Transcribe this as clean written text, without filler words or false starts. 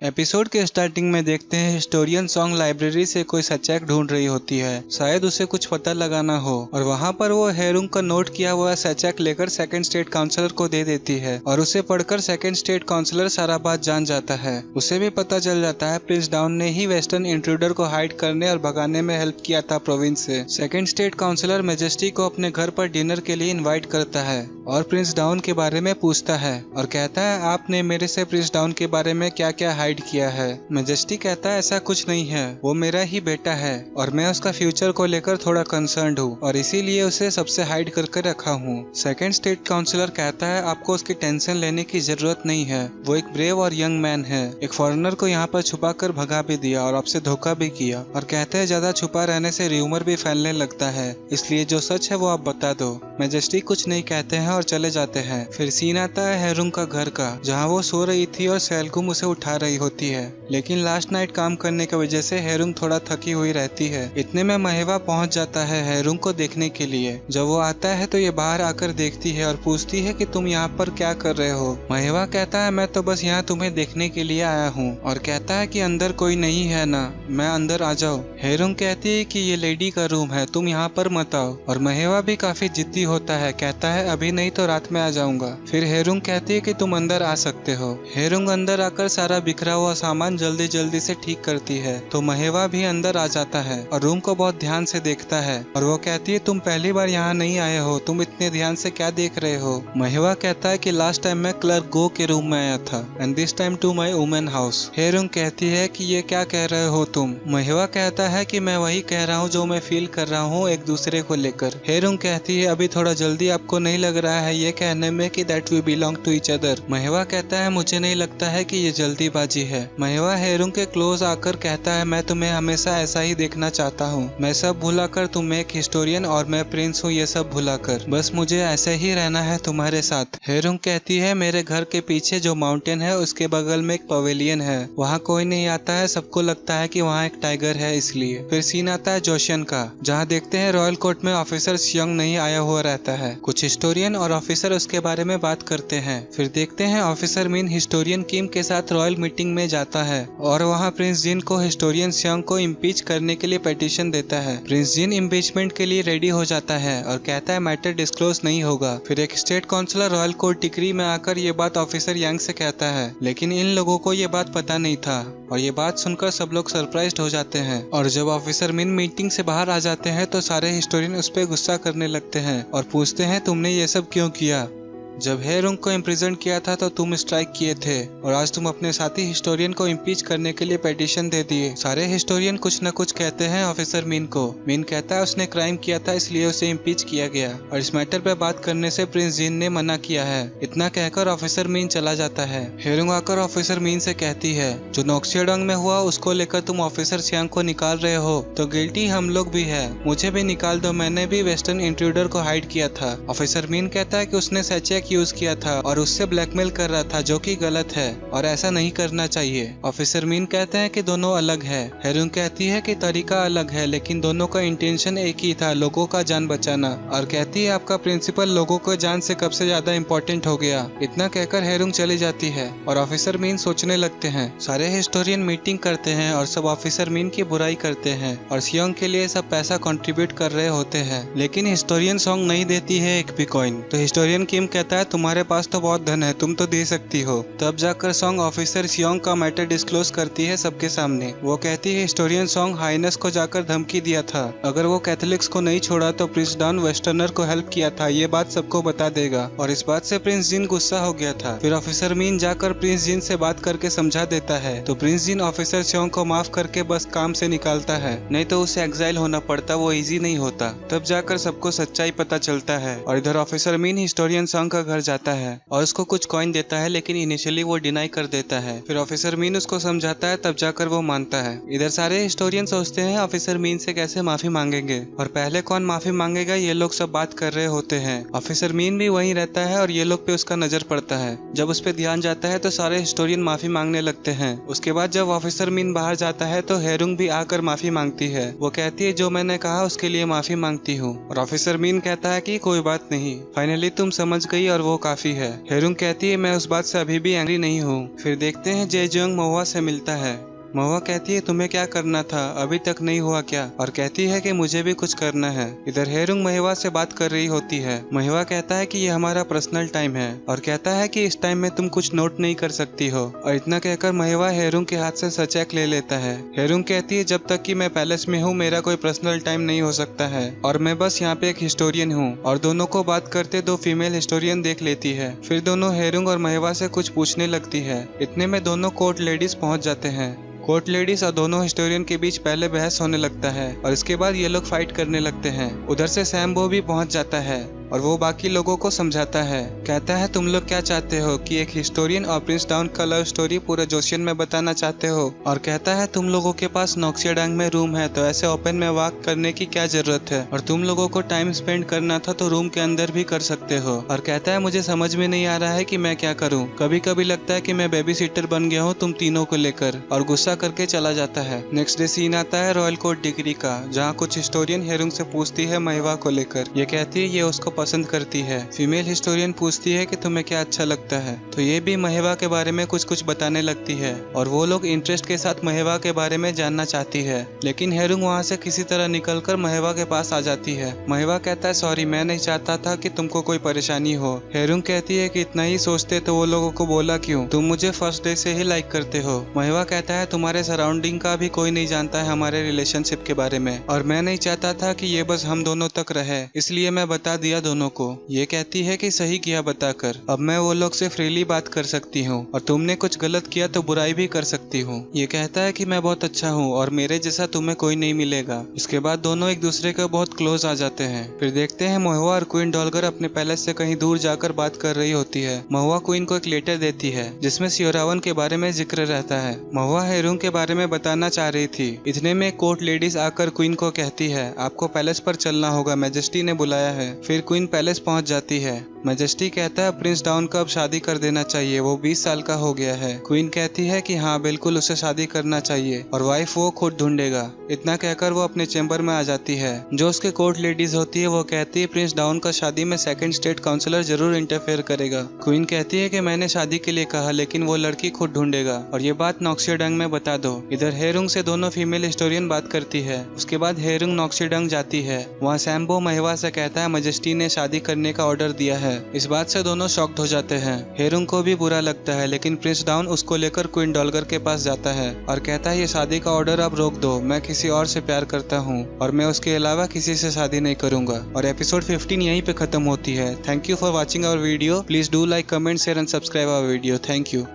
Episode के starting में देखते हैं हिस्टोरियन सॉन्ग लाइब्रेरी से कोई सचैक ढूंढ रही होती है, शायद उसे कुछ पता लगाना हो, और वहाँ पर वो हेरुंग का नोट किया हुआ सचैक लेकर सेकंड स्टेट काउंसलर को दे देती है और उसे पढ़कर सेकंड स्टेट काउंसलर सारा बात जान जाता है। उसे भी पता चल जाता है प्रिंस डाउन ने ही वेस्टर्न इंट्रूडर को हाइड करने और भगाने में हेल्प किया था प्रोविंस से। सेकंड स्टेट काउंसलर मेजेस्टी को अपने घर पर डिनर के लिए इन्वाइट करता है और प्रिंस डाउन के बारे में पूछता है और कहता है आपने मेरे से प्रिंस डाउन के बारे में क्या क्या हाइड किया है। मेजेस्टी कहता है ऐसा कुछ नहीं है, वो मेरा ही बेटा है और मैं उसका फ्यूचर को लेकर थोड़ा कंसर्न्ड हूँ और इसीलिए उसे सबसे हाइड करके रखा हूँ। सेकंड स्टेट काउंसलर कहता है आपको उसकी टेंशन लेने की जरूरत नहीं है, वो एक ब्रेव और यंग मैन है, एक फॉरेनर को यहाँ पर छुपा कर भगा भी दिया और आपसे धोखा भी किया, और कहते हैं ज्यादा छुपा रहने से र्यूमर भी फैलने लगता है, इसलिए जो सच है वो आप बता दो। मेजेस्टी कुछ नहीं कहते हैं और चले जाते हैं। फिर सीन आता है हेरुंग का घर का, जहाँ वो सो रही थी और सेलगुम उसे उठा रही होती है, लेकिन लास्ट नाइट काम करने की वजह से हेरुंग थोड़ा थकी हुई रहती है। इतने में महेवा पहुंच जाता है हेरुंग को देखने के लिए। जब वो आता है तो ये बाहर आकर देखती है और पूछती है कि तुम यहाँ पर क्या कर रहे हो। महेवा कहता है मैं तो बस यहाँ तुम्हें देखने के लिए आया हूँ, और कहता है कि अंदर कोई नहीं है ना, मैं अंदर आ जाओ। हेरुंग कहती है कि ये लेडी का रूम है, तुम यहाँ पर मत आओ, और महेवा भी काफी जिद्दी होता है, कहता है अभी नहीं तो रात में आ जाऊंगा। फिर हेरुंग कहती है कि तुम अंदर आ सकते हो। हेरुंग अंदर आकर सारा बिखरा हुआ सामान जल्दी जल्दी से ठीक करती है, तो महेवा भी अंदर आ जाता है और रूम को बहुत ध्यान से देखता है, और वो कहती है तुम पहली बार यहाँ नहीं आए हो, तुम इतने ध्यान से क्या देख रहे हो। महेवा कहता है कि लास्ट टाइम मैं क्लर्क गो के रूम में आया था and this time to my women house. हेरुंग कहती है कि ये क्या कह रहे हो तुम। महेवा कहता है कि मैं वही कह रहा हूँ जो मैं फील कर रहा हूँ एक दूसरे को लेकर। हेरुंग कहती है अभी थोड़ा जल्दी आपको नहीं लग रहा है ये कहने में कि that we belong to each other. महेवा कहता है मुझे नहीं लगता है कि ये जल्दीबाजी है। महेवा हेरुंग के क्लोज आकर कहता है मैं तुम्हें हमेशा ऐसा ही देखना चाहता हूँ, मैं सब भुलाकर तुम एक हिस्टोरियन और मैं प्रिंस हूँ, ये सब भुलाकर बस मुझे ऐसे ही रहना है तुम्हारे साथ। हेरुंग कहती है मेरे घर के पीछे जो माउंटेन है उसके बगल में एक पवेलियन है, वहाँ कोई नहीं आता है, सबको लगता है कि वहाँ एक टाइगर है इसलिए। फिर सीन आता है जोशियन का, जहाँ देखते हैं रॉयल कोर्ट में ऑफिसर सियोंग नहीं आया हुआ रहता है। कुछ हिस्टोरियन और ऑफिसर उसके बारे में बात करते हैं। फिर देखते हैं ऑफिसर मीन हिस्टोरियन किम के साथ रॉयल मीटिंग में जाता है और वहाँ प्रिंस जिन को हिस्टोरियन सियोंग को इम्पीच करने के लिए पिटीशन देता है। प्रिंस जिन इम्पीचमेंट के लिए रेडी हो जाता है और कहता है मैटर डिस्क्लोज नहीं होगा। फिर एक स्टेट काउंसलर रॉयल कोर्ट टिकरी में आकर ये बात ऑफिसर यांग से कहता है, लेकिन इन लोगों को ये बात पता नहीं था, और ये बात सुनकर सब लोग सरप्राइज्ड हो जाते हैं। और जब ऑफिसर मिन मीटिंग से बाहर आ जाते हैं तो सारे हिस्टोरियन उस पर गुस्सा करने लगते हैं और पूछते हैं तुमने ये सब क्यों किया। जब हेरुंग को इम्प्रिजन किया था तो तुम स्ट्राइक किए थे और आज तुम अपने साथी हिस्टोरियन को इम्पीच करने के लिए पिटीशन दे दिए। सारे हिस्टोरियन कुछ न कुछ कहते हैं ऑफिसर मीन को। मीन कहता है उसने क्राइम किया था इसलिए उसे इम्पीच किया गया और इस मैटर पे बात करने से प्रिंस जिन ने मना किया है। इतना कहकर ऑफिसर मीन चला जाता है। हेरुंग आकर ऑफिसर मीन से कहती है जो नोक्सियोडोंग में हुआ उसको लेकर तुम ऑफिसर सियांग को निकाल रहे हो तो गिल्टी हम लोग भी है, मुझे भी निकाल दो, मैंने भी वेस्टर्न इंट्रूडर को हाइड किया था। ऑफिसर मीन कहता है कि उसने सचैक यूज किया था और उससे ब्लैकमेल कर रहा था जो कि गलत है और ऐसा नहीं करना चाहिए। ऑफिसर मीन कहते हैं कि दोनों अलग है। हेरुंग कहती है कि तरीका अलग है लेकिन दोनों का इंटेंशन एक ही था, लोगों का जान बचाना, और कहती है आपका प्रिंसिपल लोगों को जान से कब से ज्यादा इम्पोर्टेंट हो गया। इतना कहकर हेरुंग चली जाती है और ऑफिसर मीन सोचने लगते हैं। सारे हिस्टोरियन मीटिंग करते हैं और सब ऑफिसर मीन की बुराई करते हैं और सियोंग के लिए सब पैसा कंट्रीब्यूट कर रहे होते हैं, लेकिन हिस्टोरियन सॉन्ग नहीं देती है एक भी कॉइन। तो हिस्टोरियन किम कहता है तुम्हारे पास तो बहुत धन है, तुम तो दे सकती हो। तब जाकर सॉन्ग ऑफिसर सियोंग का मैटर डिस्क्लोज करती है सबके सामने। वो कहती है हिस्टोरियन सॉन्ग हाइनेस को जाकर धमकी दिया था, अगर वो कैथोलिक्स को नहीं छोड़ा तो प्रिंस डाउन वेस्टर्नर को हेल्प किया था, ये बात सबको बता देगा, और इस बात से प्रिंस जिन गुस्सा हो गया था। फिर ऑफिसर मीन जाकर प्रिंस जिन से बात करके समझा देता है तो प्रिंस जिन ऑफिसर सियोंग को माफ करके बस काम से निकालता है, नहीं तो उसे एग्जाइल होना पड़ता, वो इजी नहीं होता। तब जाकर सबको सच्चाई पता चलता है और इधर ऑफिसर मीन हिस्टोरियन सॉन्ग का घर जाता है और उसको कुछ कॉइन देता है, लेकिन इनिशियली वो डिनाई कर देता है। फिर ऑफिसर मीन उसको समझाता है, तब जाकर वो मानता है। इधर सारे हिस्टोरियन सोचते हैं ऑफिसर मीन से कैसे माफी मांगेंगे और पहले कौन माफी मांगेगा, ये लोग सब बात कर रहे होते हैं। ऑफिसर मीन भी वहीं रहता है और ये लोग पे उसका नजर पड़ता है। जब उस पे ध्यान जाता है तो सारे हिस्टोरियन माफी मांगने लगते हैं। उसके बाद जब ऑफिसर मीन बाहर जाता है तो हेरुंग भी आकर माफी मांगती है। वो कहती है जो मैंने कहा उसके लिए माफी मांगती हूँ, और ऑफिसर मीन कहता है कि कोई बात नहीं, फाइनली तुम समझ गई गई और वो काफी है। हेरुंग कहती है मैं उस बात से अभी भी एंग्री नहीं हूँ। फिर देखते हैं जेजोंग महुआ से मिलता है। महुआ कहती है तुम्हें क्या करना था, अभी तक नहीं हुआ क्या, और कहती है कि मुझे भी कुछ करना है। इधर हेरुंग महुआ से बात कर रही होती है। महुआ कहता है कि ये हमारा पर्सनल टाइम है और कहता है कि इस टाइम में तुम कुछ नोट नहीं कर सकती हो, और इतना कहकर महुआ हेरुंग के हाथ से सचेक ले लेता है। हेरुंग कहती है जब तक कि मैं पैलेस में हूँ मेरा कोई पर्सनल टाइम नहीं हो सकता है और मैं बस यहाँ पे एक हिस्टोरियन हूँ, और दोनों को बात करते दो फीमेल हिस्टोरियन देख लेती है। फिर दोनों हेरुंग और महुआ से कुछ पूछने लगती है। इतने में दोनों कोर्ट लेडीज पहुंच जाते हैं। कोर्ट लेडीज और दोनों हिस्टोरियन के बीच पहले बहस होने लगता है और इसके बाद ये लोग फाइट करने लगते हैं। उधर से सैम्बो भी पहुंच जाता है और वो बाकी लोगों को समझाता है। कहता है तुम लोग क्या चाहते हो कि एक हिस्टोरियन और प्रिंस डाउन का लव स्टोरी पूरे जोशियन में बताना चाहते हो, और कहता है तुम लोगों के पास नोक्सियाडांग में रूम है तो ऐसे ओपन में वॉक करने की क्या जरूरत है, और तुम लोगों को टाइम स्पेंड करना था तो रूम के अंदर भी कर सकते हो। और कहता है मुझे समझ में नहीं आ रहा है कि मैं क्या करूँ, कभी कभी लगता है कि मैं बेबी सिटर बन गया हूँ तुम तीनों को लेकर, और गुस्सा करके चला जाता है। नेक्स्ट डे सीन आता है रॉयल कोर्ट डिग्री का, जहाँ कुछ हिस्टोरियन हेरुंग से पूछती है महुआ को लेकर। ये कहती है ये उसको पसंद करती है। फीमेल हिस्टोरियन पूछती है कि तुम्हें क्या अच्छा लगता है, तो ये भी महुआ के बारे में कुछ कुछ बताने लगती है और वो लोग इंटरेस्ट के साथ महुआ के बारे में जानना चाहती है। लेकिन हेरुंग वहाँ से किसी तरह निकलकर महुआ के पास आ जाती है। महुआ कहता है सॉरी मैं नहीं चाहता था कि तुमको कोई परेशानी हो। हेरुंग कहती है कि इतना ही सोचते तो वो लोगों को बोला क्यों, तुम मुझे फर्स्ट डे से ही लाइक करते हो। महुआ कहता है तुम्हारे सराउंडिंग का भी कोई नहीं जानता है हमारे रिलेशनशिप के बारे में, और मैं नहीं चाहता था कि ये बस हम दोनों तक रहे, इसलिए मैं बता दिया दोनों को। ये कहती है कि सही किया बताकर, अब मैं वो लोग से फ्रीली बात कर सकती हूँ और तुमने कुछ गलत किया तो बुराई भी कर सकती हूँ। ये कहता है कि मैं बहुत अच्छा हूँ और मेरे जैसा तुम्हें कोई नहीं मिलेगा। इसके बाद दोनों एक दूसरे के बहुत क्लोज आ जाते हैं। फिर देखते हैं महुआ और क्वीन डॉलगर अपने पैलेस से कहीं दूर जाकर बात कर रही होती है। महुआ क्वीन को एक लेटर देती है जिसमें सियोरावन के बारे में जिक्र रहता है। महुआ हेरुंग के बारे में बताना चाह रही थी। इतने में कोर्ट लेडीज आकर क्वीन को कहती है आपको पैलेस पर चलना होगा, मैजेस्टी ने बुलाया है। फिर क्वीन पैलेस पहुंच जाती है। मैजेस्टी कहता है प्रिंस डाउन को अब शादी कर देना चाहिए, वो 20 साल का हो गया है। क्वीन कहती है कि हाँ बिल्कुल उसे शादी करना चाहिए और वाइफ वो खुद ढूंढेगा। इतना कहकर वो अपने चैम्बर में आ जाती है। जो उसके कोर्ट लेडीज होती है वो कहती है प्रिंस डाउन का शादी में सेकंड स्टेट काउंसलर जरूर इंटरफेयर करेगा। क्वीन कहती है कि मैंने शादी के लिए कहा लेकिन वो लड़की खुद ढूंढेगा और ये बात नोक्सियाडांग में बता दो। इधर हेरुंग से दोनों फीमेल हिस्टोरियन बात करती है। उसके बाद हेरुंग नोक्सियाडांग जाती है। वहाँ सैम्बो महुआ से कहता है मैजेस्टी ने शादी करने का ऑर्डर दिया है। इस बात से दोनों शॉक्ड हो जाते हैं। हेरुंग को भी बुरा लगता है लेकिन प्रिंस डाउन उसको लेकर क्वीन डॉलगर के पास जाता है और कहता है ये शादी का ऑर्डर अब रोक दो, मैं किसी और से प्यार करता हूँ और मैं उसके अलावा किसी से शादी नहीं करूंगा। और एपिसोड 15 यहीं पे खत्म होती है। Thank you for watching our video. Please do like, comment, share and subscribe our video. Thank you.